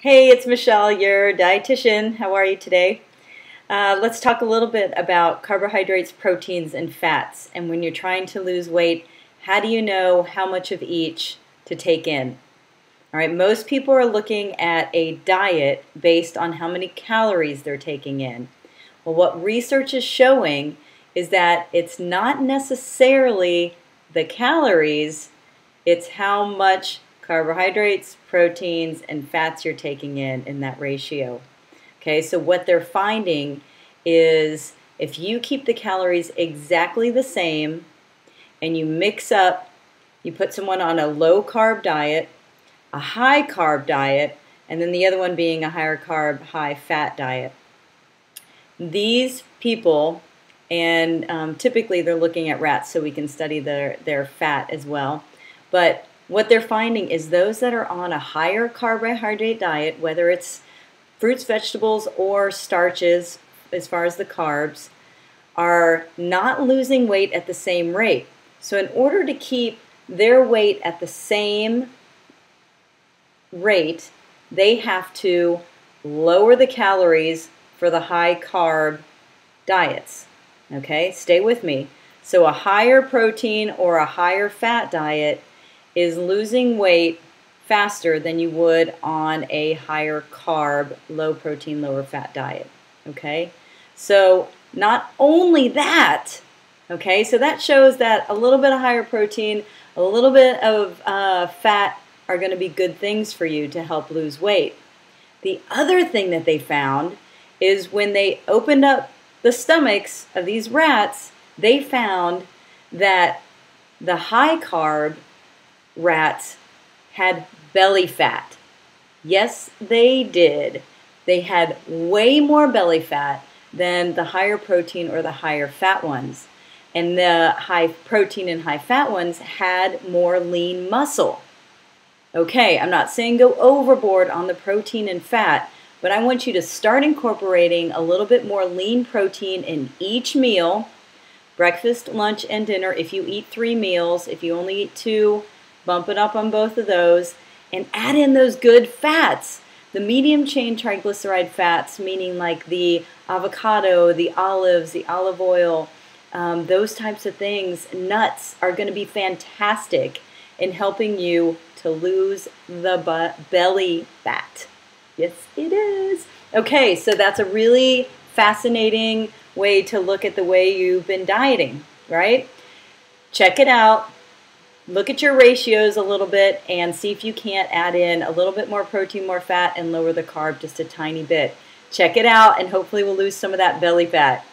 Hey, it's Michelle, your dietitian. How are you today? Let's talk a little bit about carbohydrates, proteins, and fats. And when you're trying to lose weight, how do you know how much of each to take in? All right, most people are looking at a diet based on how many calories they're taking in. Well, what research is showing is that it's not necessarily the calories, it's how much carbohydrates, proteins, and fats you're taking in that ratio. Okay, so what they're finding is if you keep the calories exactly the same and you mix up, you put someone on a low carb diet, a high carb diet, and then the other one being a higher carb, high fat diet. These people, and typically they're looking at rats so we can study their fat as well, but what they're finding is those that are on a higher carbohydrate diet, whether it's fruits, vegetables, or starches as far as the carbs, are not losing weight at the same rate. So in order to keep their weight at the same rate, they have to lower the calories for the high carb diets. Okay, stay with me. So a higher protein or a higher fat diet is losing weight faster than you would on a higher carb, low protein, lower fat diet. Okay, so not only that, okay, so that shows that a little bit of higher protein, a little bit of fat are going to be good things for you to help lose weight. The other thing that they found is when they opened up the stomachs of these rats, they found that the high carb rats had belly fat. Yes, they did. They had way more belly fat than the higher protein or the higher fat ones. And the high protein and high fat ones had more lean muscle. Okay, I'm not saying go overboard on the protein and fat, but I want you to start incorporating a little bit more lean protein in each meal, breakfast, lunch, and dinner. If you eat 3 meals, if you only eat 2, bump it up on both of those, and add in those good fats. The medium chain triglyceride fats, meaning like the avocado, the olives, the olive oil, those types of things, nuts are going to be fantastic in helping you to lose the belly fat. Yes, it is. Okay, so that's a really fascinating way to look at the way you've been dieting, right? Check it out. Look at your ratios a little bit and see if you can't add in a little bit more protein, more fat, and lower the carb just a tiny bit. Check it out, and hopefully we'll lose some of that belly fat.